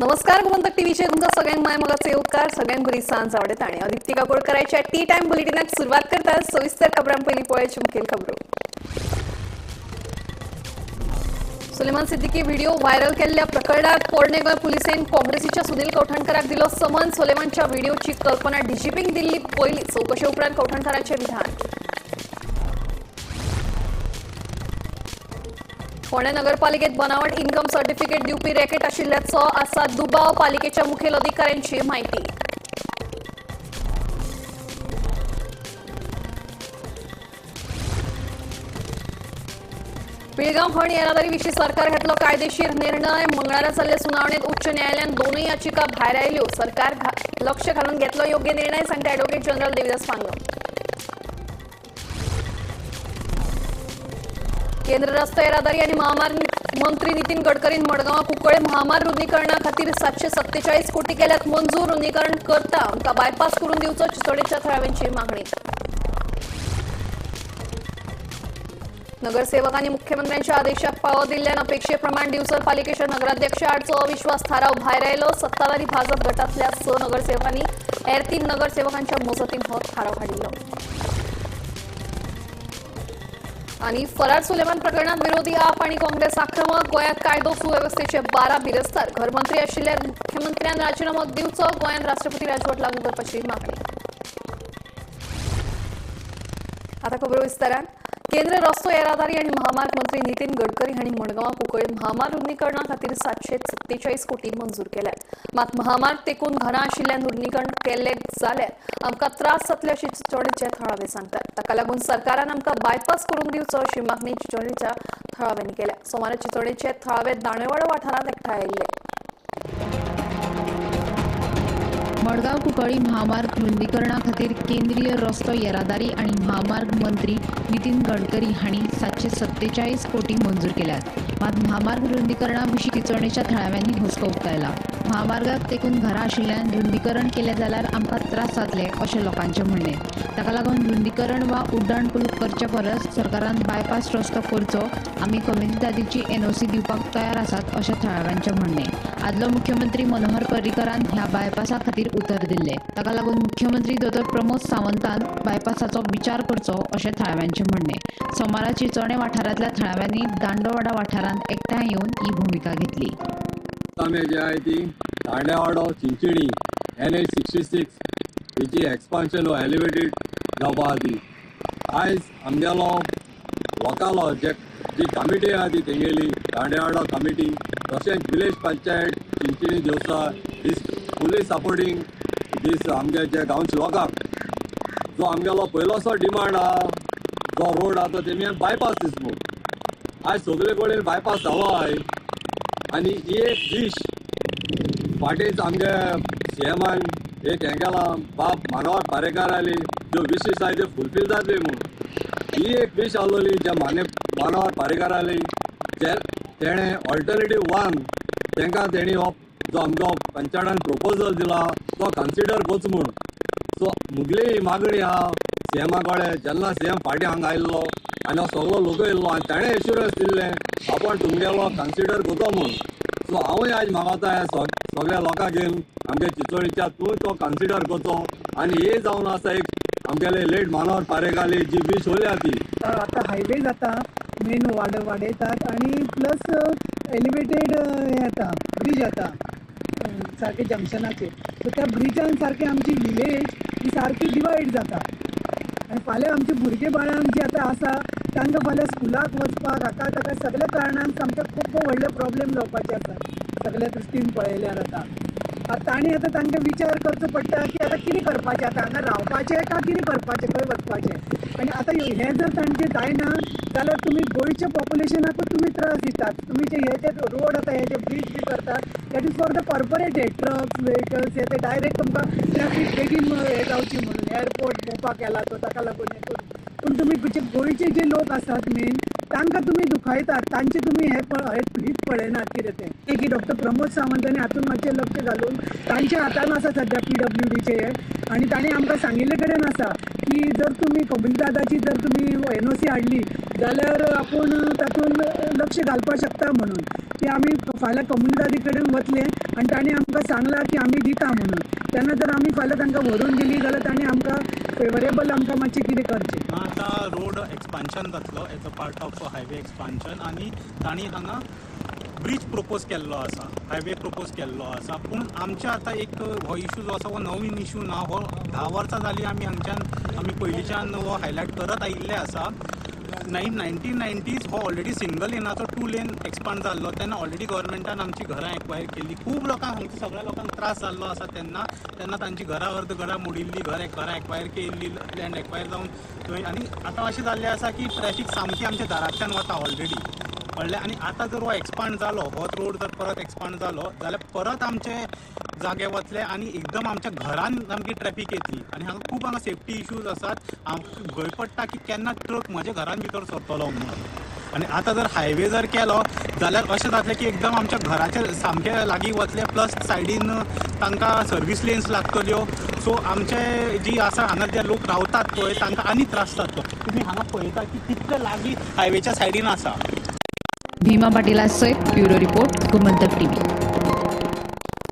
नमस्कार गोमंतक टीव्हीचे तुमचं सगळ्यांक माय मगाचे उपकार सगळ्यांक बरी सांज आवडत आणि अदिती काकोडकरांच्या टी टाइम बुलेटिनाक सुरुवात करता सविस्तर खबरां पयलीं पळोवचे मुखेल खबरो। सुलेमान सिद्दीकी व्हिडिओ व्हायरल केल्ल्या प्रकरणात पोरनेगर पुलिसेन काँग्रेसीच्या सुनील कौठणकराक दिलो समन। सुलेमानच्या व्हिडिओची कल्पना डीजीपीक दिल्ली पयली चौकशे उपरांत कौठणकरांचे विधान। फोंडे नगरपालिकेत बनावट इन्कम सर्टिफिकेट दिवपी रॅकेट आशिल्ल्याचो आसा दुबाव पालिकेच्या मुखेल अधिकाऱ्यांची माहिती। बेळगाव खण येरादारी विशीं सरकार घेतलो कायदेशीर निर्णय। मंगळारा जाल्ले सुनावणेत उच्च न्यायालयान दोनूय याचिका भायर आयल्यो। सरकार लक्ष घालून घेतलो योग्य निर्णय सांगता ॲडव्होकेट जनरल देविदास पांगम। केंद्र रस्तो येरादारी आणि महामार्ग मंत्री नितीन गडकरीन मडगांव कुंकळे महामार्ग रुंदीकरणा खातीर 747 कोटी केल्यात मंजूर। रुंदीकरण करता आमकां बायपास करून दिवचो चिचोडेच्या थळाव्यांची मागणी। नगरसेवकांनी मुख्यमंत्र्यांच्या आदेशाक पावो दिल्ल्यान अपेक्षेप्रमाण दिवचल पालिकेच्या नगराध्यक्ष आडचो अविश्वास थाराव भायर आयलो। सत्ताधारी भाजप गटातल्या 6 नगरसेवकांनी हेर 3 नगरसेवकांच्या मजतीन हो थाराव हाडिल्लो। आणि फरार सुलेमान प्रकरणात विरोधी आप आणि काँग्रेस आक्रमक। गोयात कायदो सुव्यवस्थेचे 12 बिरस्तार। घरमंत्री आशिल्ल्या मुख्यमंत्र्यान राजीनामो दिवचो। गोयात राष्ट्रपती राजवट लागू करपाची मागणी। आता खबरो विस्तारान। केंद्र रस्तो येरादारी आणि महामार्ग मंत्री नितीन गडकरी हांणी मडगांव कुंकळे महामार्ग रुंदीकरणा खातीर 747 कोटी मंजूर केल्यात। मात महामार्ग तेकून घरां आशिल्ल्यान रुंदीकरण केले जाल्यार आमकां त्रास जातले अशी चिचोडेचे थळावे सांगतात। ताका लागून सरकारान आमकां बायपास करून दिवचो अशी मागणी चिचोडेच्या थळाव्यांनी केल्या। सोमारा चिचोडेचे थळावे दाणेवाडो वाठारांत एकठांय आयिल्ले। मडगांव कुंकळी महामार्ग रुंदीकरणा खातीर केंद्रीय रस्तो येरादारी आणि महामार्ग मंत्री नितीन गडकरी हांणी 747 कोटी मंजूर केल्यात। मात महामार्ग रुंदीकरणा विशीं चिचोडेच्या थळाव्यांनी हुस्को उक्तायला। महामार्गाक तेकून घरां आशिल्ल्यान रुंदीकरण केलें जाल्यार आमकां त्रास जातले अशें लोकांचें म्हणणें। ताका लागून रुंदीकरण वा उड्डाण पूल करचे परस सरकारान बायपास रस्तो करचो। आमी कम्युनिटी NOC दिवपाक तयार आसात अशें थळाव्यांचें म्हणणें। आदलो मुख्यमंत्री मनोहर पर्रीकरान ह्या बायपासा खातीर उतर दिल्ले। ताका लागून मुख्यमंत्री दोतोर प्रमोद सावंतान बायपासाचो विचार करचो अशें थळाव्यांचें म्हणणें। सोमारा चिचोणे वाठारांतल्या थळाव्यांनी दांडोवाडा वाठारांत एकठांय येवन ही भुमिका घेतली। जी आहे ती दांडेवाडो चिंचणी NH 66 हेची एक्सपान्शन एलिवेटेड जावपा ती आयज आमगेलो लोकालो जी कमिटी आहा ती तेंगेली दांडेवाडो कमिटी तशेंच विलेज पंचायत चिंचणी देवसा इज फुली सपोर्टींग दीस आमगे जे गांवच्या लोकांक जो आमगेलो पयलोसो डिमांड आहा जो रोड आहा तो तेमी बायपास दिसमून आयज सगळे कडेन बायपास जालो आहाय। आनी ही एक दीश फाटींच आमगे CMान एक हें केलां बाब मनोहर पर्रीकार आयली ज्यो विशीस आहाय त्यो फुलफील जातली म्हूण ही एक दीश आहलोली जे मनोहर पर्रीकार आयली तेणें ऑल्टरनेटीव 1 तांकां तेणी हो जो आमचो पंचायतान प्रपोजल दिला तो कन्सिडर करचो म्हूण। सो मुगली मागणी आहा CMा कडेन जेन्ना CM फाटीं हांगा आयिल्लो आनी हो सगळो लोक येयल्लो आनी ताणें एश्युरन्स दिल्लें आपूण तुमगेलो कन्सिडर करतो म्हूण। सो हांवूय आयज मागता हे सगळ्या लोकांक येवन आमगे चिचोळीच्या तूं तो कन्सिडर करचो आनी हे जावन आसा एक आमगेले लेट मनोहर पर्रीकाली जी बीच वयल्या ती आता हायवे जाता मेन वाडयतात आणि प्लस एलिवेटेड हे येता ब्रिज येता सारके जंक्शनाचेर सो त्या ब्रिजान सारके आमची विलेज ही सारकी डिवायड जाता आनी फाल्यां आमचे भुरगे बाळांक जे आतां आसा तांकां फाल्यां स्कुलाक वचपाक हाका ताका सगळ्या कारणान सामके खूब व्हडले प्रॉब्लेम जावपाचे आसात सगळ्या दृश्टीन पळयल्यार आतां तांणी आतां तांकां विचार करचो पडटा की आतां कितें करपाचें आतां हांगा रावपाचें काय कितें करपाचें खंय वचपाचें। आनी आतां हें जर तांचें जायना जाल्यार तुमी गोंयच्या पॉप्युलेशनाकूच तुमी त्रास दितात। तुमी जे हे जे रोड आतां हे जे ब्रीज बी करतात that is for the corporate हे ट्रक्स व्हेकल्स हे ते डायरेक्ट तुमकां ट्रॅफीक बेगीन हे जावची म्हणून एअरपोर्ट मोवपाक केला तो ताका लागून हे करून पूण तुमी गोंयचे जे लोक आसात मेन तांकां तुमी दुखयतात तांचे तुमी हीच पळयनात कितें तें की डॉक्टर प्रमोद सावंतांनी हातून मातशें लक्ष घालून तांच्या हातान आसा सध्या PWDचे हे आणि ताणें आमकां सांगिल्ले कडेन आसा की जर तुमी कबूलदादाची जर तुमी NOC हाडली जाल्यार आपूण तातूंत लक्ष घालपाक शकता म्हणून की आमी फाल्यां कबूलदादी कडेन वतले आनी ताणें आमकां सांगलां की आमी दिता म्हणून. तेन्ना जर आमी फाल्यां तांकां व्हरून दिली जाल्यार ताणें आमकां फेवरेबल आमकां मातशें कितें करचें. आता रोड एक्सपान्शन जातलो as a part of highway expansion आनी तांणी हांगा ब्रिज प्रपोज केल्लो आसा, हायवे प्रपोज केल्लो आसा. पूण आमचे आतां एक हो इशू जो आसा हो नवीन इशू ना, हो 10 वर्सां जालीं आमी पयलींच्यान हो हायलायट करत आयिल्ले आसा. 1990s हो ऑलरेडी सिंगल लेनाचो 2 लेन एक्सपांड जाल्लो तेन्ना ऑलरेडी गव्हर्मेंटान आमची घरां एक्वायर केल्ली. खूब लोकांक हांगा सगळ्या लोकांक त्रास जाल्लो आसा तेन्ना तांची घरां अर्द घरां मोडिल्ली, घरां एक्वायर केल्ली, लँड एक्वायर जावन थंय. आनी आतां अशें जाल्लें आसा की ट्रॅफिक सामकी आमच्या दारांतल्यान वता ऑलरेडी कळ्ळें. आनी आतां जर हो एक्सपांड जालो, हो रोड जर परत एक्सपांड जालो जाल्यार परत आमचे जागे वतले आनी एकदम आमच्या घरान सामकी ट्रॅफिक येतली. आनी खूब हांगा सेफ्टी इश्यूज आसात. भंय पडटा की केन्ना ट्रक म्हज्या घरान भितर सरतलो म्हणून. आनी आतां जर हायवे जर केलो जाल्यार अशें जातलें की एकदम आमच्या घराच्या सामके लागीं वतले, प्लस सायडीन तांकां सर्वीस लेन्स लागतल्यो. सो आमचे जी आसा हांगा जे लोक रावतात पळय तांकां आनी त्रास जातलो. तुमी हांगा पळयता की कितले लागीं हायवेच्या सायडीन आसा. भीमा पाटीला सयत ब्युरो रिपोर्ट गोमंतक टीव्ही.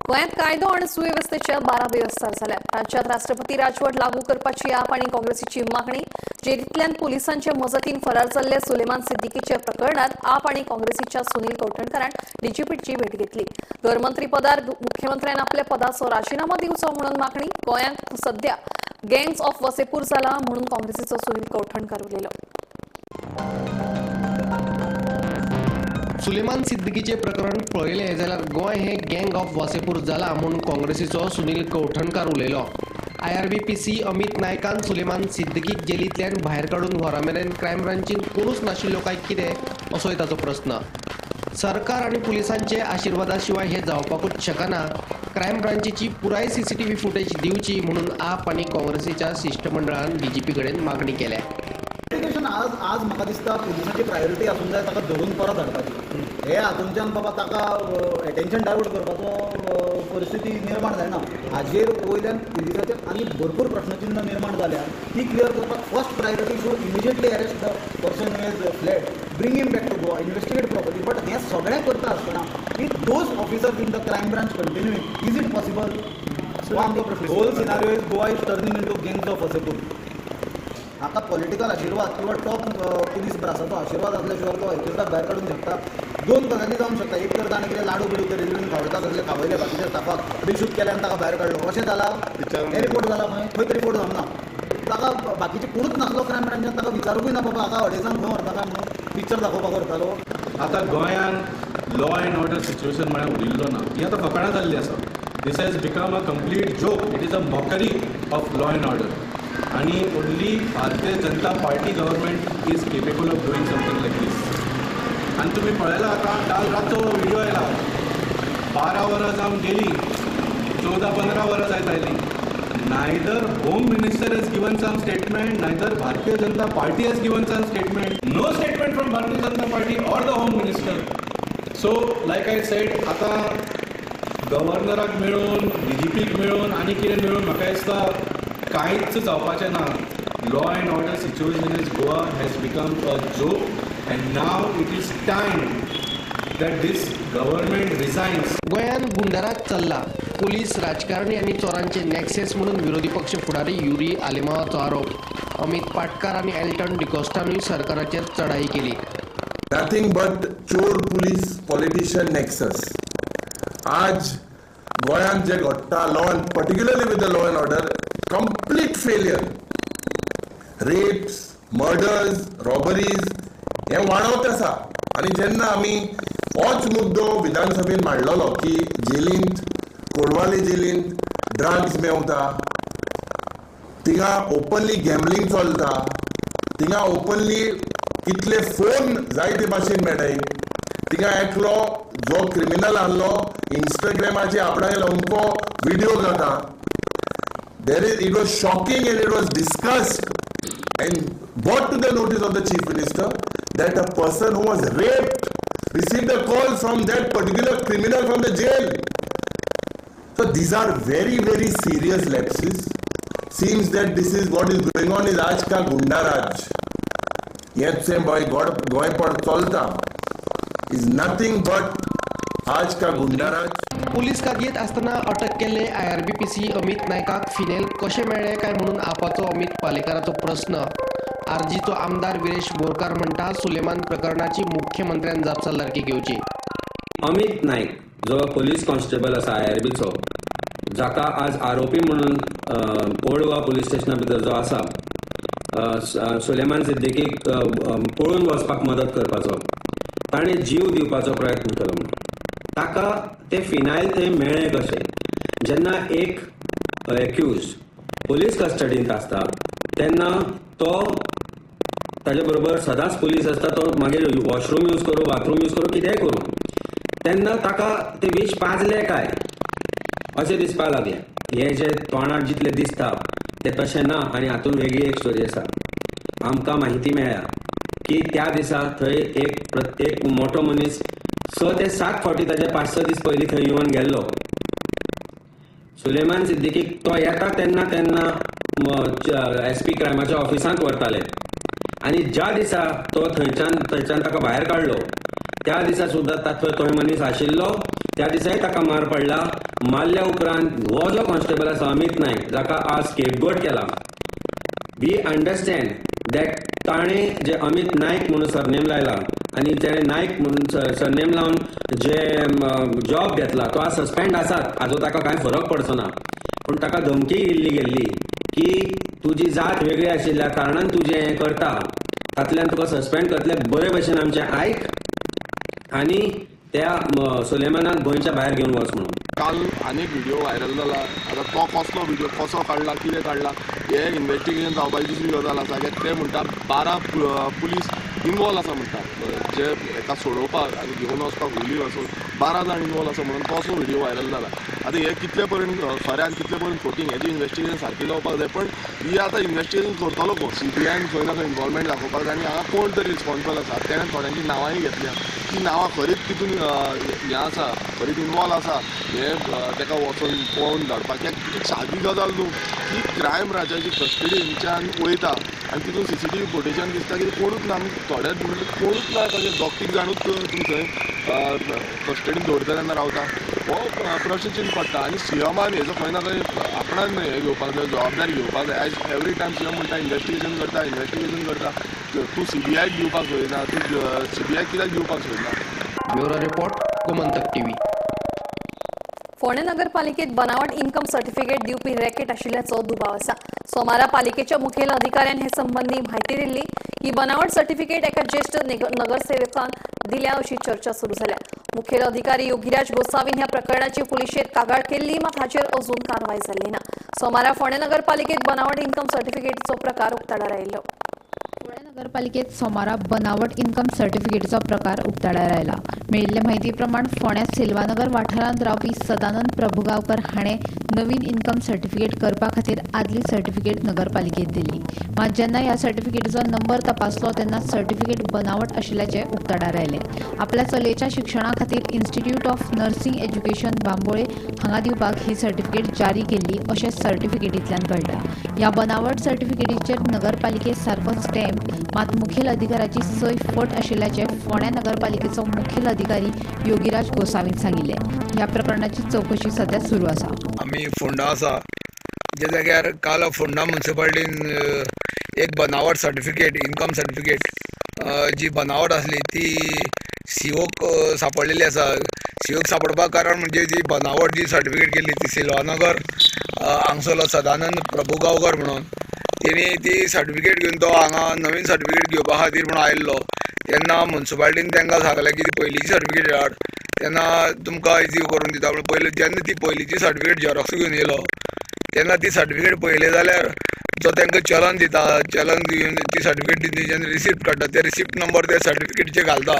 गोंयांत कायदो आनी सुवेवस्थेच्या 12 बेवस्था जाल्यात. राज्यात राष्ट्रपती राजवट लागू करपाची आप आनी काँग्रेसीची मागणी. जेलींतल्यान पुलिसांच्या मजतीन फरार जाल्ले सुलेमान सिद्दीकीच्या प्रकरणात आप आनी काँग्रेसीच्या सुनील कौठणकरान डीजीपीची भेट घेतली. गृहमंत्री पदार मुख्यमंत्र्यान आपल्या पदाचो राजीनामा दिवचो म्हणून मागणी. गोंयांत सध्या गँग्स ऑफ वसेपूर जाला म्हणून काँग्रेसीचो सुनील कौठणकर उलयलो. सुलेमान सिद्दीकीचे प्रकरण पळयलें जाल्यार गोंय हे गँग ऑफ वासेपूर जाला म्हणून काँग्रेसीचो सुनील कौठणकार उलयलो. IRBPC अमित नायकान सुलेमान सिद्दीकीक जेलींतल्यान भायर काडून घरा मेरेन क्रायम ब्रांचीन कोणूच नाशिल्लो काय कितें असोय ताचो प्रस्न. सरकार आनी पुलिसांचे आशिर्वादा शिवाय हे जावपाकूच शकना. क्रायम ब्रांचीची पुराय CCTV फुटेज दिवची म्हणून आप आनी काँग्रेसीच्या शिष्टमंडळान DGP कडेन मागणी केल्या. आज म्हाका दिसता पुलिसांची प्रायोरिटी आसूंक जाय ताका धरून परत हाडपाची. हे हातूंतल्यान बाबा ताका एटेन्शन डायवर्ट करपाचो परिस्थिती निर्माण जायना. हाजेर वयल्यान पुलिसाचे आनी भरपूर प्रश्नचिन्ह निर्माण जाल्यार ती क्लियर करपाक first priority should immediately arrest the person who is fled, bring him back to Goa, investigate properly. But हें सगळें करता आसतना if those officers in the crime branch continuing, is it possible? So आमचो प्रश्न whole scenario is Goa is turning into gangs of Wasseypur. हाका political आशिर्वाद किंवा top police ब्रासाचो आशिर्वाद असल्या शिवाय तो एकेचदां भायर काडून शकता. 2 गजाली जावंक शकता. एक तर ताणें कितें लाडू बिडू ते रेल्वेन खावडता तसले खावयले बाकीच्या स्टाफाक बिल शूट केल्यान ताका भायर काडलो अशें जाला. हे रिपोर्ट जाला खंय तरी रिपोर्ट जावंक ना. ताका बाकीचे कोणूच नासलो क्रायम ब्रांचान ताका विचारूंकय ना बाबा हाका अडेजान खंय व्हरता काय म्हणून पिक्चर दाखोवपाक व्हरतालो. आतां गोंयांत लॉ अँड ऑर्डर सिच्युएशन म्हळ्यार उरिल्लो ना. ही आतां फकाणां जाल्ली आसा. This has become a complete joke. It is a mockery of law and order. आणि only Bharatiya Janata Party government is capable of doing something like this. आणि तुम्ही पळयला आता काल रातचो व्हिडिओ आयला. 12 वरां जावन गेली, 14-15 वरां जायत आयली. Neither home minister has given some statement, neither Bharatiya Janata Party has given some statement. No statement from Bharatiya Janata Party or the home minister. So like I said, आता गव्हर्नराक मेळून, DGPक मेळून आनी कितें मेळून म्हाका दिसता कांयच जावपाचें ना. Law and order situation is Goa has become a joke and now it is time that this government resigns. गोंयांत गुंडाराज चल्ला. पुलीस, राजकारणी आनी चोरांचे नॅक्सेस म्हणून विरोधी पक्ष फुडारी युरी आलेमावाचो आरोप. अमित पाटकार आनी एल्टन डिकोस्टानूय सरकाराचेर चढाई केली. नथिंग बट चोर पुलीस पॉलिटिशियन नेक्सस. आज गोंयांत जे घडटा law and particularly with the law and order complete failure. Rapes, murders, robberies हे वाडत आसा. आनी जेन्ना आमी होच मुद्दो विधानसभेन मांडलेलो की जेलींत, कोडवाली जेलींत ड्रग्स मेवता, थिंगा ओपनली गॅमलिंग चलता, थिंगा ओपनली कितले फोन जायते भाशेन मेळटाय, थिंगा एकलो जो क्रिमिनल आहलो इंस्टाग्रामाचे आपणागे लावन तो व्हिडिओ जाता. It was shocking and it was discussed and brought to the notice of the Chief Minister that a person who was raped received a call from that particular criminal from the jail. So these are very, very serious lapses. seems that this is what is going on is आज का गुंडाराज हेच गोंयपण चलता is nothing but आज का goonda raj. Police कागयेत आसतना अटक केल्ले IRBPC Amit नायकाक phenyl कशें मेळ्ळें काय म्हणून आपाचो अमित पालेकाराचो प्रस्न. आरजीचो आमदार विरेश बोरकार म्हणटा सुलेमान प्रकरणाची मुख्यमंत्र्यान जापसालदारकी घेवची. अमित नाईक जो पुलीस कॉन्स्टेबल आसा IRBचो, जाका आज आरोपी म्हणून ओल्ड गोवा पुलीस स्टेशना भितर जो आसा सुलेमान सिद्दीकीक पळून वचपाक मदत करपाचो, ताणें जीव दिवपाचो प्रयत्न केलो म्हणून ताका ते फिनायल थंय मेळ्ळें कशें. जेन्ना एक एक्यूज पुलीस कस्टडींत आसता तेन्ना तो ताजे बरोबर सदांच पुलीस आसता, तो मागीर वॉशरूम यूज करूं, बाथरूम यूज करूं, कितेंय करूं, तेन्ना ताका ते विश पाजले काय अशें दिसपाक लागलें. हे जे तोंडार जितलें दिसता ते तशें ना. आनी हातूंत वेगळी एक स्टोरी आसा. आमकां म्हायती मेळ्ळ्या की त्या दिसा थंय एक मोठो मनीस 6 ते 7 फावटी ताचे 5-6 दीस पयलीं थंय येवन गेल्लो. सुलेमान सिद्दीकीक तो येता तेन्ना SP क्रायमाच्या ऑफिसांत व्हरताले आनी ज्या दिसा तो थंयच्यान ताका भायर काडलो त्या दिसा सुद्दां थंय मनीस आशिल्लो. त्या दिसाय ताका मार पडला. मारल्या उपरांत हो जो कॉन्स्टेबल आसा अमित नायक, जाका आज स्केपगोट केला, वी अंडरस्टँड दॅट ताणें जे अमित नायक म्हणून सरनेम लायला आनी तेणें नायक म्हणून सरनेम लावन जे जॉब घेतला तो आज सस्पेंड आसात, हाजो ताका कांय फरक पडचो ना. पूण ताका धमकी दिल्ली गेल्ली की तुजी जात वेगळी आशिल्ल्या कारणान तूं जें हें करता तातूंतल्यान तुका सस्पेंड करतले, बरे भशेन आमचें आयक आनी त्या सुलेमानाक गोंयच्या भायर घेवन वच म्हणून. काल आनीक व्हिडिओ व्हायरल जाला. आतां तो कसलो व्हिडिओ कसो काडला, कितें काडला हे इन्व्हेस्टिगेशन जावपाची दुसरी गजाल आसा. कित्याक ते म्हणटा 12 पुलीस इनवॉल्व आसा म्हणटा, जे एका सोडोवपाक आनी घेवन वचपाक व्हिडिओ वचून 12 जाण इनवॉल्व आसा म्हणून तसो व्हिडिओ व्हायरल जाला. आतां हे कितले पर्यंत खऱ्यान कितले पर्यंत खोटींग हेजी इन्व्हेस्टिगेशन सारकी जावपाक जाय. पण ही आतां इन्व्हेस्टिगेशन करतलो कोण? CBIन खंय ना खंय इन्वॉल्वमेंट दाखोवपाक जाय आनी हांगा कोण तरी रिस्पॉन्सिबल आसा. तेणें थोड्यांची नांवांय घेतल्या. ती नांवां खरीच तितून हें आसा, खरीच इनवॉल्व आसा, हे ताका वचून पळोवन धाडपाक. एक सादी गजाल न्हू की क्रायम ब्रांचाची कस्टडीच्यान वयता आनी तितून CCTV फुटेजान दिसता की कोणूच ना, थोडे कोणूच ना, ताचे दोग-तीग जाणूच तुमी थंय कस्टडीन दवरता तेन्ना रावता. हो प्रश्न चिंत पडटा. आनी CMान हेजो खंय ना खंय आपणान हे घेवपाक जाय, जबाबदारी घेवपाक जाय. आयज एवरी टायम CM म्हणटा इन्व्हेस्टिगेशन करता. तूं CBIक दिवपाक सोयना, तूं CBIक कित्याक दिवपाक सोयना? Bureau report, Gomantak TV. फोंडे नगरपालिकेत बनावट इन्कम सर्टिफिकेट दिवपी रॅकेट आशिल्ल्याचो दुबाव आसा. सोमारा पालिकेच्या मुखेल अधिकाऱ्यान हे संबंधी म्हायती दिल्ली. ही बनावट सर्टिफिकेट एका ज्येष्ठ नगरसेवकान दिल्या अशी चर्चा सुरू जाल्या. मुखेल अधिकारी योगीराज गोसावीन ह्या प्रकरणाची पुलिशेत कागाळ केल्ली, मात हाचेर अजून कारवाय जाल्ली ना. सोमारा फोंडे नगरपालिकेत बनावट इन्कम सर्टिफिकेटचो प्रकार उक्ताडार आयिल्लो. फोंडे नगरपालिकेत सोमारा बनावट इन्कम सर्टिफिकेटचो प्रकार उक्ताडार आयला. मेळिल्ले म्हायती प्रमाण फोंड्यात सिल्वानगर वाठारांत रावपी सदानंद प्रभुगांवकर हाणें नवीन इन्कम सर्टिफिकेट करपा खातीर आदली सर्टिफिकेट नगरपालिकेत दिली. मात जेन्ना ह्या सर्टिफिकेटचो नंबर तपासलो तेन्ना सर्टिफिकेट बनावट आशिल्ल्याचे उक्ताडार आयले. आपल्या चलयेच्या शिक्षणा खातीर institute of nursing education Bambolim हांगा दिवपाक ही सर्टिफिकेट जारी केल्ली अशें सर्टिफिकेटींतल्यान कळटा. ह्या बनावट सर्टिफिकेटीचेर नगरपालिके सारको स्टॅम्प मात मुखेल अधिकाऱ्याची सय फट आशिल्ल्याचे फोंड्या नगरपालिकेचो मुखेल अधिकारी योगीराज गोसावीन सांगिल्ले. ह्या प्रकरणाची चौकशी सध्या सुरू आसा. आमी फोंडा आसा, जे जाग्यार काल फोंडा म्युनिसिपालिटीन एक बनावट सर्टिफिकेट, इन्कम सर्टिफिकेट जी बनावट आसली ती COक सापडलेली आसा. COक सापडपाक कारण म्हणजे जी बनावट जी सर्टिफिकेट केल्ली ती सिल्वानगर हांगसरलो सदानंद प्रभुगांवकर म्हणून तेणी ती सर्टिफिकेट घेवन तो हांगा नवीन सर्टिफिकेट घेवपा खातीर म्हणून आयिल्लो. तेन्ना म्युनिसिपालिटीन तांकां सांगलें की ती पयलींची सर्टिफिकेट हाड, तेन्ना तुमकां इजी करून दिता. पूण पयलीं जेन्ना ती पयलींची सर्टिफिकेट झेरॉक्स घेवन येयलो तेन्ना ती सर्टिफिकेट पळयले जाल्यार जो तांकां चलन दिता, चलन दिवन ती सर्टिफिकेट दिता, जेन्ना रिसिप्ट काडटा ते रिसिप्ट नंबर ते सर्टिफिकेटीचेर घालता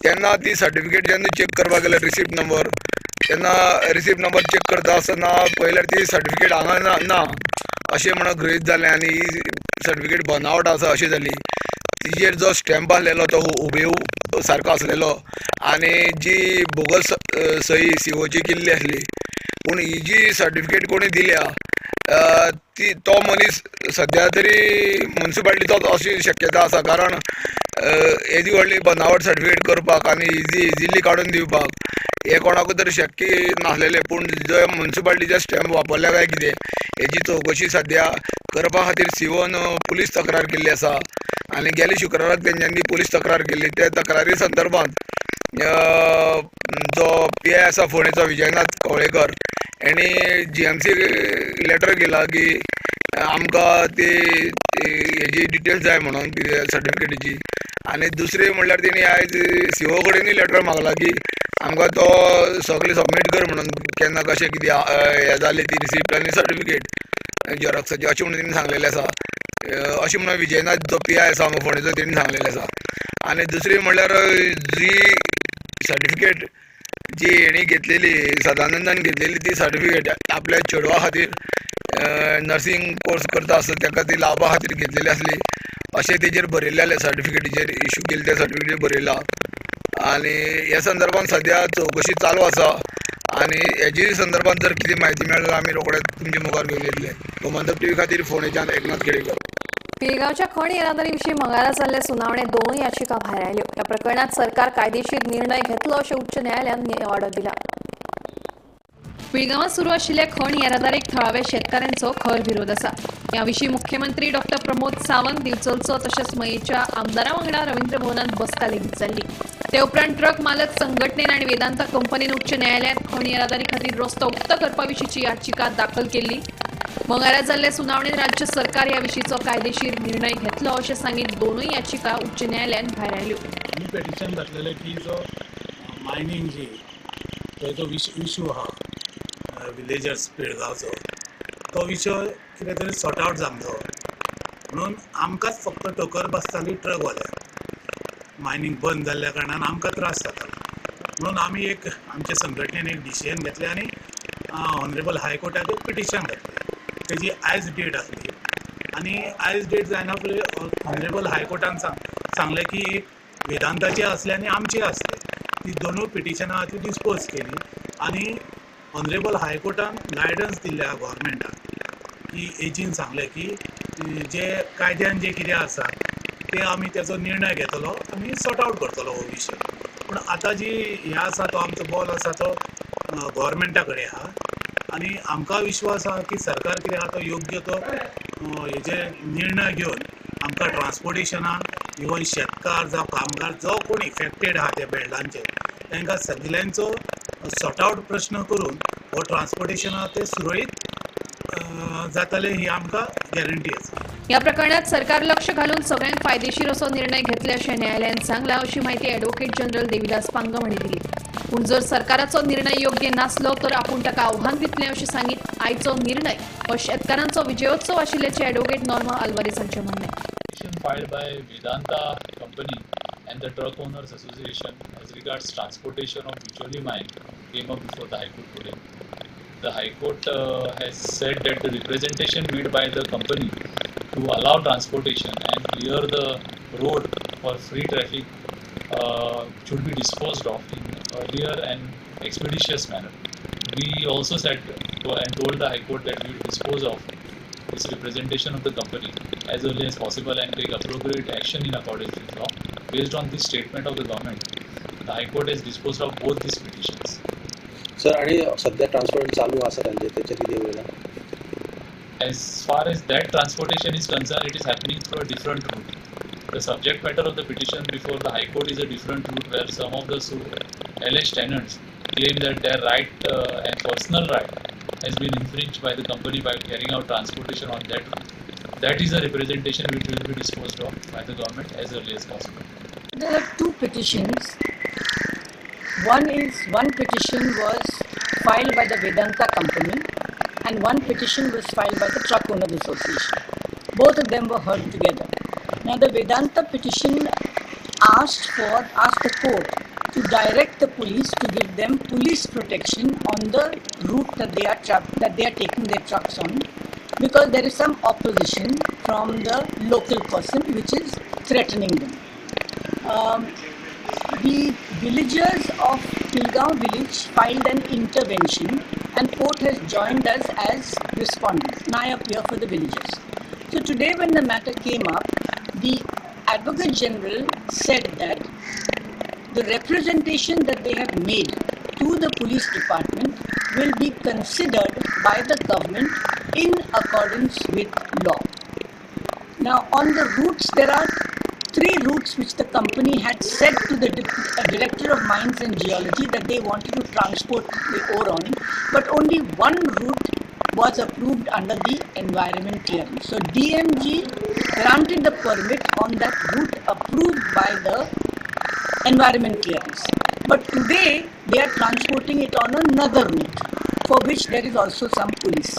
तेन्ना ती सर्टिफिकेट जेन्ना चॅक करपाक गेल्यार रिसिप्ट नंबर, तेन्ना रिसिप्ट नंबर चॅक करता आसतना पळयल्यार ती सर्टिफिकेट हांगा ना अशें म्हणून गृहीत जालें आनी ही सर्टिफिकेट बनावट आसा अशी जाली. तिजेर जो स्टॅम्प आसलेलो तो हुबेहूब सारको आसलेलो आनी जी बोगस सही COची केल्ली आसली. पूण ही जी सर्टिफिकेट कोणी दिल्या तो मनीस सध्या तरी म्युन्सिपाल्टीचोच अशी शक्यता आसा, कारण येदी व्हडली बनावट सर्टिफिकेट करपाक आनी इजिली काडून दिवपाक हे कोणाकूय तरी शक्य नासलेले, पूण जो म्युन्सिपाल्टीचे स्टॅम्प वापरल्या काय कितें हेची चवकशी सध्या करपा खातीर सिओन पुलीस तक्रार केल्ली आसा आनी गेल्या शुक्राराक तेंच्यांनी पुलीस तक्रार केल्ली. त्या तक्रारी संदर्भांत जो PI आसा फोंडेचो विजयनाथ कवळेकर हेणी GMC लेटर केला की आमकां ती हेजी डिटेल्स जाय म्हणून सर्टिफिकेटीची. आनी दुसरी म्हणल्यार तेणी आयज CO कडेनूय लेटर मागला की आमकां तो सगळें सबमीट कर म्हणून, केन्ना कशें कितें हें जालें ती रिसिप्ट आनी सर्टिफिकेट झेरॉक्साची अशें म्हणून तेणी सांगलेलें आसा. अशें म्हणून विजयनाथ जो PI आसा हांगा फोंडेचो तेणी सांगलेलें आसा. आनी दुसरी म्हणल्यार जी सर्टिफिकेट जी हेणी घेतलेली सदानंदान घेतलेली ती सर्टिफिकेट आपल्या चेडवा खातीर नर्सिंग कोर्स करता आसता ताका ती लावपा खातीर घेतलेली आसली अशें तेजेर बरयल्लें सर्टिफिकेटीचेर इश्यू केल्ले त्या सर्टिफिकेटीर बरयलां. आनी ह्या संदर्भांत सद्या चवकशी चालू आसा आनी हेजी संदर्भांत जर कितें म्हायती मेळ्ळी जाल्यार आमी रोखडेच तुमचे मुखार घेवन येतले. गोमंतक TV खातीर फोंडेच्यान एकनाथ केळेकर. पिळगांवच्या खण येरादारीविशीं मंगळारा जाल्ले सुनावणे दोनूय याचिका भायर आयल्यो. ह्या प्रकरणात सरकार कायदेशीर निर्णय घेतलो अशें उच्च न्यायालयान ऑर्डर दिला. पिळगांवात सुरू आशिल्ल्या खण येरादारीक थळाव्या शेतकाऱ्यांचो खर विरोध आसा. ह्या विशीं मुख्यमंत्री डॉ. प्रमोद सावंत, दिवचलचो तशेंच मयेच्या आमदारां वांगडा रवींद्र भवनांत बसका लेगीत जाल्ली. ते उपरांत ट्रक मालक संघटनेन आनी वेदांता कंपनीन उच्च न्यायालयात खण येरादारी खातीर रस्तो उक्तो करपा विशींची याचिका दाखल केल्ली. मंगळारा जाल्ले सुनावणेत राज्य सरकार ह्या विशींचो कायदेशीर निर्णय घेतलो अशें सांगीत दोनूय याचिका उच्च न्यायालयान भायर आयल्यो. आमी पेटिशन घातलेलें की जो मायनींग जी जो इश्यू आहा विलेजर्स पिळगांवचो तो विशय कितें तरी सॉर्ट आवट जावंक म्हणून आमकांच फक्त टोकर बसताली ट्रकवाल्या मायनींग बंद जाल्ल्या कारणान आमकां त्रास जाता म्हणून आमी एक आमच्या संघटनेन एक डिसिजन घेतलें आनी ऑनरेबल हायकोर्टाक एक पिटिशन घातलें. तेजी आयज डेट आसली आनी आयज डेट जायना फुडें ऑनरेबल हायकोर्टान सांगलें की वेदांताची आसली आनी आमची आसली ती दोनूय पिटिशनां ती डिस्पोज केली आनी ऑनरेबल हायकोर्टान गायडन्स दिल्ल्या गव्हर्मेंटाक की एजीन सांगलें की जे कायद्यान जे कितें आसा ते आमी तेचो निर्णय घेतलो आनी सॉर्ट आवट करतलो हो विशय. पूण आतां जी हे आसा तो आमचो बॉल आसा तो गव्हर्मेंटा कडेन आहा आनी आमकां विश्वास आहा की सरकार कितें आहा तो योग्य तो हेजे निर्णय घेवन आमकां ट्रान्सपोर्टेशनाक इवन शेतकार जावं कामगार जो कोण इफेक्टेड आहा त्या बेल्डांचे तांकां सगल्यांचो सॉर्ट आवट प्रश्न करून हो ट्रान्सपोर्टेशन आहा ते सुरळीत जातले ही आमकां गॅरंटी आसा. ह्या प्रकरणात सरकार लक्ष घालून सगळ्यांक फायदेशीर असो निर्णय घेतले अशें न्यायालयान सांगला अशी माहिती ॲडव्होकेट जनरल देविदास पांगम हांणी दिली. पूण जर सरकाराचो निर्णय योग्य नासलो तर आपूण ताका आव्हान दितले अशें सांगीत आयचो निर्णय हो शेतकारांचो विजयोत्सव आशिल्ल्याचें ॲडव्होकेट नॉर्मा आल्वारेस हांचें म्हणणें. Filed by Vedanta Company and the Truck Owners Association as regards transportation of mutually mine came up before the High Court today. The High Court has said that the representation made by the company to allow transportation and clear the road for free traffic should be disposed of in earlier and expeditious manner. We also said and told the High Court that we will dispose of this representation of the company as early as possible and take appropriate action in accordance with law. Based on this statement of the government, the High Court has disposed of both these petitions. Sir, आणि सध्या transport चालू आसा त्यांचे त्याचे किती वेळा? As far as that transportation is concerned, it is happening through a different route. The subject matter of the petition before the High Court is a different route where some of the alleged tenants claim that their right and personal right has been infringed by the company by carrying out transportation on that route. That is a representation which will be disposed of by the government as early as possible. There are two petitions. One petition was filed by the Vedanta Company and one petition was filed by the Truck Owners Association. Both of them were heard together. Now the Vedanta petition asked the court to direct the police to give them police protection on the route that they are taking their trucks on, because there is some opposition from the local person which is threatening them. The villagers of Khilgaon village filed an intervention and court has joined us as respondents. Now I appear for the villagers. So today when the matter came up, the Advocate General said that the representation that they have made to the police department will be considered by the government in accordance with law. Now on the routes, there are 3 routes which the company had said to the Director of Mines and Geology that they wanted to transport the ore on, but only one route was approved under the environment clearance. So DMG granted the permit on that route approved by the environment clearance. But today they are transporting it on another route for which there is also some police.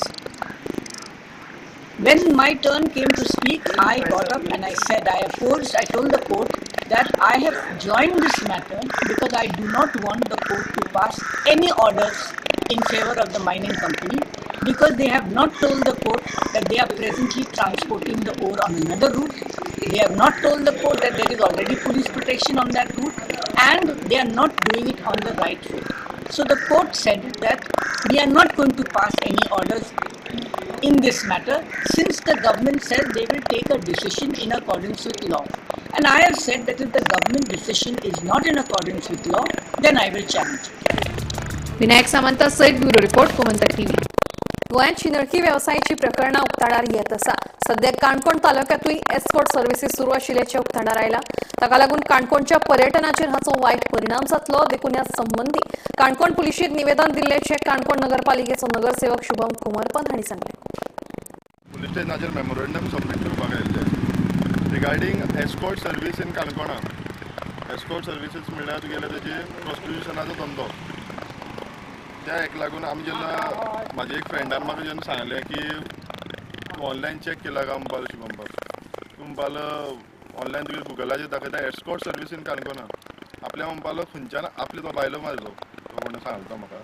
When my turn came to speak, I got up and I said, I told the court that I have joined this matter because I do not want the court to pass any orders in favor of the mining company, because they have not told the court that they are presently transporting the ore on another route. They have not told the court that there is already police protection on that route, and they are not doing it on the right route. So the court said that we are not going to pass any orders in this matter, since the government said they will take a decision in accordance with law. And I have said that if the government decision is not in accordance with law, then I will challenge it. Vinayak Samant सैद, bureau report, Gomantak TV. गोंयांत चिनळकी वेवसायाची प्रकरणां उक्ताडार येत आसा. सध्या Canacona तालुक्यांतूय escort services सुरू आशिल्ल्याचे उक्ताडार आयला. ताका लागून काणकोणच्या पर्यटनाचेर हाचो वायट परिणाम जातलो देखून ह्या संबंधी काणकोण पुलिशेक निवेदन दिल्ल्याचे काणकोण नगरपालिकेचो नगरसेवक शुभम कुमारपंत हांणी सांगले. पुलीस स्टेशनाचेर मेमोरंडम सबमीट करपाक आयिल्ले रिगार्डींग एस्कॉर्ट सर्वीस इन काणकोणा. एस्कॉर्ट सर्विसीस म्हणल्यार तुगेले तेजे प्रॉस्टिट्युशनाचो धंदो. त्या हेका लागून आमी जेन्ना म्हाज्या एक फ्रेंडान म्हाका जेन्ना सांगलें की ऑनलायन चॅक केला काय म्हणपाक शुभम म्हणपाक ऑनलायन तुगे गुगलाचेर दाखयता एस्कॉर्ट सर्वीस इन काणकोणा. आपल्या म्हणपाक खंयच्यान आपले तो बायलो म्हाजो कोण सांगलो तो म्हाका.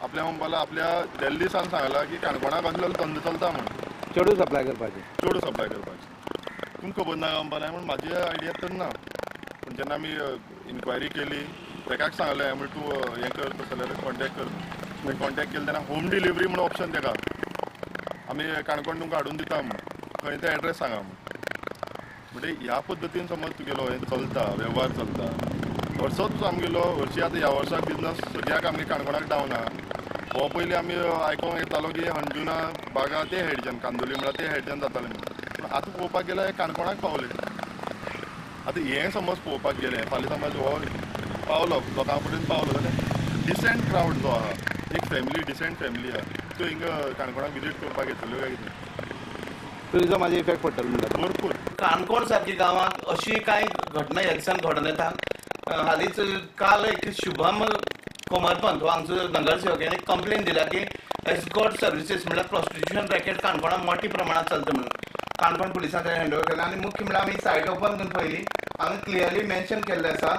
आपल्या म्हणपाक आपल्या दिल्ली सान सांगला की काणकोणा कसलो धंदो चलता म्हण चेडू सप्लाय करपाचें. तुमकां खबर ना म्हणपा ना म्हण म्हाजी आयडिया तर ना. पूण जेन्ना आमी इन्क्वायरी केली तेकाच सांगलें म्हण तूं हें कर तशें जाल्यार कॉन्टेक्ट कर. मागीर कॉन्टेक्ट केलें तेन्ना होम डिलिव्हरी म्हणून ऑप्शन तेका. आमी काणकोण तुमकां हाडून दिता म्हण, खंय ते एड्रेस सांगा म्हण. म्हणजे ह्या पद्दतीन समज तुगेलो हें चलता, वेव्हार चलता. वर्सोच आमगेलो हरशीं आतां ह्या वर्साक बिजनस सद्याक आमगे काणकोणाक डावन आहा. हो पयलीं आमी आयकोंक येतालो की अंजुना बागा ते हेडच्यान, कांदोली म्हळ्यार ते हेडच्यान जातालें म्हणून. पूण आतां पळोवपाक गेल्यार हे काणकोणाक पावले. आतां हें समज पळोवपाक गेलें, फाल्यां समज हो पावलो लोकां पर्यंत पावलो जाल्यार डिसेंट क्रावड जो आहा, एक फॅमिली डिसेंट फॅमिली आहा, त्यो हिंगा काणकोणाक विजीट करपाक येतल्यो काय कितें टुरिजमाचो इफेक्ट पडटलो म्हणटा भरपूर. काणकोण सारकी गांवांत अशी कांय घटना ह्या दिसान घडून येता. हालींच काल एक शुभम कोमरपंत हो हांगचो नगरसेवक एक कंप्लेन दिला की एस्कॉर्ट सर्विसीस म्हणल्यार प्रॉस्टिट्युशन रॅकेट काणकोणांत मोठ्या प्रमाणात चलता म्हणून. काणकोण पुलिसांक हँडओवर केलें आनी मुख्य म्हणल्यार आमी सायट ओपन करून पयली हांगा क्लियरली मेन्शन केल्लें आसा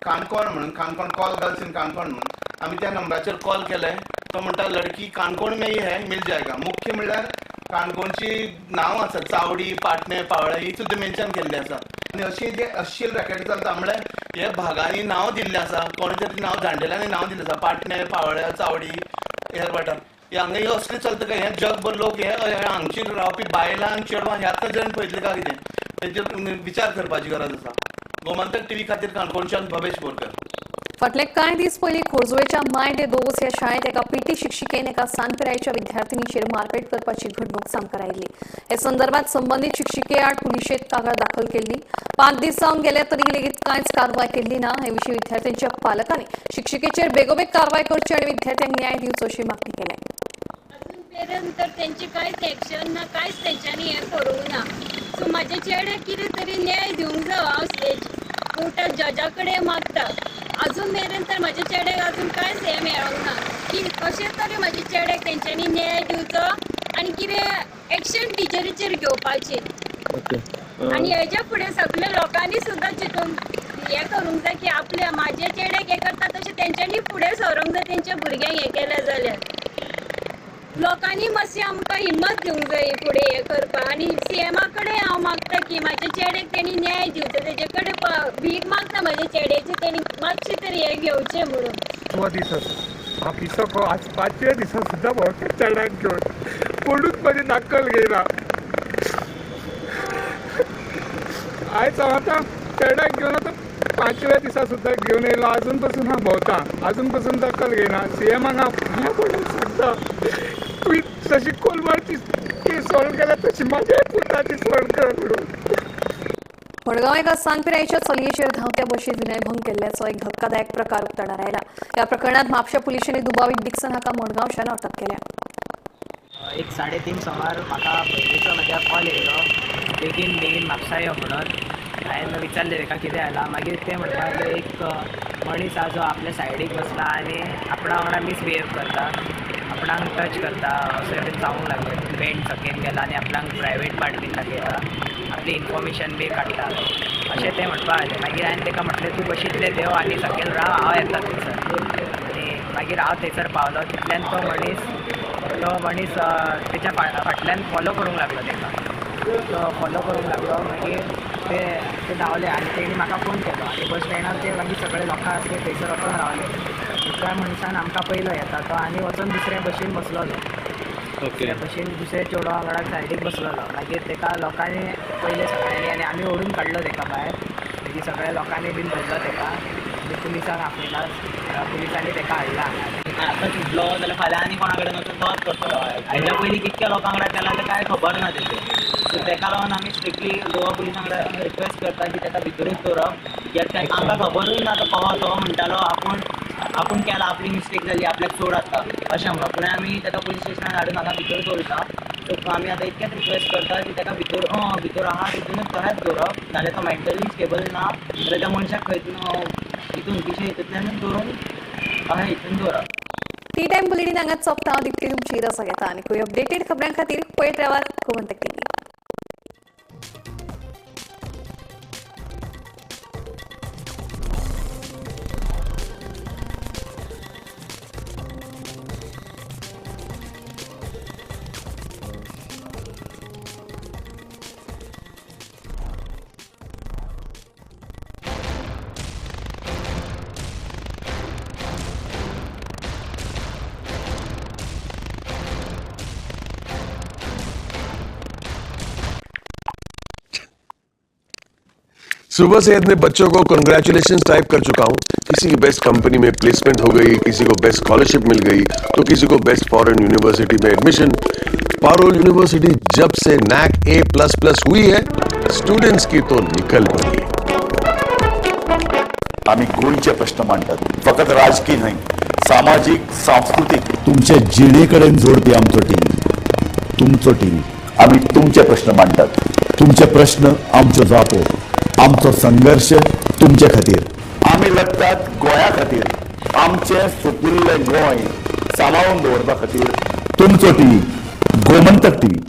काणकोण म्हणून, Canacona call girls in Canacona म्हणून. आमी त्या नंबराचेर कॉल केलें. तो म्हणटा लडकी काणकोण में ही है मिल जायगा. मुख्य म्हणल्यार काणकोणची नांव आसा चावडी, पाटणे, पावळे ही सुद्दां मेन्शन केल्ली आसा. आनी अशी जे अश्लील रॅकेट चलता म्हणल्यार हे भागांनी नांव दिल्लें आसा, कोणे तरी नांव जाणटेल्यांनी नांव दिल्लें आसा. पाटणे, पावळे, चावडी हेर वाठार हांगा हे असले चलता काय हे जगभर लोक हे हांगची रावपी बायलां आनी चेडवां ह्याच नजरेन पळयतले काय कितें तेजेर विचार करपाची गरज आसा. गोमंतक टीव्ही खातीर काणकोणच्यान भवेश बोरकर. फाटले कांय दीस पयलीं खोर्जुवेच्या माय दे दोस ह्या शाळेंत एका पीटी शिक्षिकेन एका सांजपिरायेच्या विद्यार्थिनीचेर मारपेट करपाची घडणूक सामकार आयिल्ली. हे संदर्भात संबंदीत शिक्षिके आड पुलिशेंत कागाळ दाखल केल्ली. 5 दीस जावन गेले तरी लेगीत कांयच कारवाय केल्ली ना. हे विशीं विद्यार्थ्यांच्या पालकांनी शिक्षिकेचेर बेगोबेग कारवाय करची आनी विद्यार्थ्यांक न्याय दिवचो अशी मागणी केल्या. तर त्यांची कांयच एक्शन ना, कांयच तेंच्यांनी हें करूंक ना. सो म्हाजे चेड्याक कितें तरी न्याय दिवंक जाय. हांव कोर्टाक जजा कडेन मागता. अजून मेरेन तर म्हाज्या चेड्याक अजून कांयच हें मेळोंक ना की कशें तरी म्हाज्या चेड्याक तेंच्यांनी न्याय दिवचो आनी कितें एक्शन टिचरीचेर घेवपाची. आनी हेच्या फुडें सगळ्या लोकांनी सुद्दां चिंतून हें करूंक जाय की आपल्या म्हाज्या चेड्याक हें करता तशें तेंच्यांनी फुडें सरूंक जाय. तेंच्या भुरग्यांक हें केलें जाल्यार लोकांनी मातशी आमकां हिम्मत दिवंक जाय फुडें हें करपाक. आनी सीएमा कडेन हांव मागता की म्हाज्या चेड्याक तेणी न्याय दिवचो. तेजे कडेन भीक मागता म्हाज्या चेड्याची, तेणी मातशें तरी हें घेवचें म्हणून. 5वा दीस आसा ऑफिसाक आज 5व्या दिसा सुद्दां भोंवता चेड्याक घेवन कोणूच म्हजी दखल घेयना आयज हांव आतां चेड्याक घेवन आतां 5व्या दिसा सुद्दां घेवन येयलो अजून पासून हांव भोंवता अजून पासून दखल घेयना CMाक हांव पांयां पडून सांगता तुवें जशी कोलवाची केस सॉल्व केल्या तशी म्हाज्याय पुताची सॉल्व कर म्हणून मडगांव एका सांगपिरायेच्या चलयेचेर धांवत्या बशीत विनयभंग केल्ल्याचो एक धक्कादायक प्रकार उक्ताडार आयला. ह्या प्रकरणात म्हापश्या पुलिसांनी दुबावीत डिक्सन हाका मडगांवच्यान अटक केल्या. एक 3:30 सुमार म्हाका पयलींचो म्हज्या कॉल येयलो बेगीन म्हापसा यो म्हणून. हांवें विचारलें ताका कितें जाला. मागीर ते म्हणटा एक मनीस आसा जो आपल्या सायडीक बसला आनी आपणा वांगडा मिसबिहेव करता आपणाक टच करता अशें बीन जावंक लागलें. बेंड सकयल गेला आनी आपणाक प्रायवेट पार्ट बीन दाखयता आपली इन्फॉर्मेशन बी काडटा अशें तें म्हणपा लागलें. मागीर हांवें ताका म्हटलें तूं बशींतलें देव आनी सकयल राव हांव येता थंयसर. आनी मागीर हांव थंयसर पावलो तितल्यान तो मनीस तेच्या फाटल्यान फॉलो करूंक लागलो ताका. तो फॉलो करूंक लागलो. मागीर ते धांवले आनी तेणी म्हाका फोन केलो आनी बस स्टँडार ते मागीर सगळे लोकां आसले थंयसर वचून रावले. दुसऱ्या मनशान आमकां पयलो येता तो आनी वचून दुसऱ्या बशीन बसलोलो. दुसऱ्या बशीन दुसऱ्या चेडवा वांगडा सायडीक बसलोलो. मागीर ताका लोकांनी पयले सगळ्यांनी आनी आमी ओडून काडलो ताका भायर. मागीर सगळ्या लोकांनी बीन धरलो ताका आनी पुलिसांक आपयला. पुलिसांनी ताका हाडला. आतां सुटलो जाल्यार फाल्यां आनी कोणा कडेन वचून तोच करतलो. हाज्या पयलीं कितक्या लोकां वांगडा केला तें कांय खबर ना तेजें. सो ताका लागून आमी स्ट्रिक्टली गोवा पुलिसां कडेन रिक्वेस्ट करता की ताका भितरूच दवरप. कित्याक आमकां खबरूय ना तो म्हणटालो आपूण केला आपली मिस्टेक जाली आपल्याक सोड आसता अशें म्हणून. पूण आमी ताका पुलीस स्टेशनार हाडून हांगा भितर दवरता. सो आमी आतां इतकेंच रिक्वेस्ट करता की ताका भितर आहा तितूनच तशेंच दवरप. नाजाल्यार तो मेंटली स्टेबल ना जाल्यार त्या मनशाक हितून पिशे हितूंतल्यानूच दवरून अशें हितून दवरप. टी टाइम बुलेटिन हांगाच सोंपता. हांव दिप्ती तुमची रसा घेता आनी खंय अपडेटेड खबरां खातीर पळयत रावात गोमंतक टीव्ही. सुबह से अपने बच्चों को कंग्रेचुलेशंस टाइप कर चुका हूँ. किसी की बेस्ट कंपनी में प्लेसमेंट हो गई, किसी को बेस्ट स्कॉलरशिप मिल गई, तो किसी को बेस्ट फॉरेन यूनिवर्सिटी में एडमिशन. पारोल यूनिवर्सिटी जब से NAC A++ हुई है स्टुडंट्स की तो निकल पड़ी. आम्ही गोयचे प्रश्न मांडतात. फकत राजकीय न्हय, सामाजिक सांस्कृतिक. तुमच्या जिणेकडेन जोडपी आमचो टीम, तुमचो टीम. आम्ही तुमचे प्रश्न मांडतात. तुमचे प्रश्न आमच्यो जापो, आमचो संघर्ष तुमचे खातीर. आम्ही लढतात गोंया खातीर. आमचे सुकिल्ले गोंय सांबाळून दवरपा खातीर. तुमचो टीव्ही गोमंतक टीव्ही.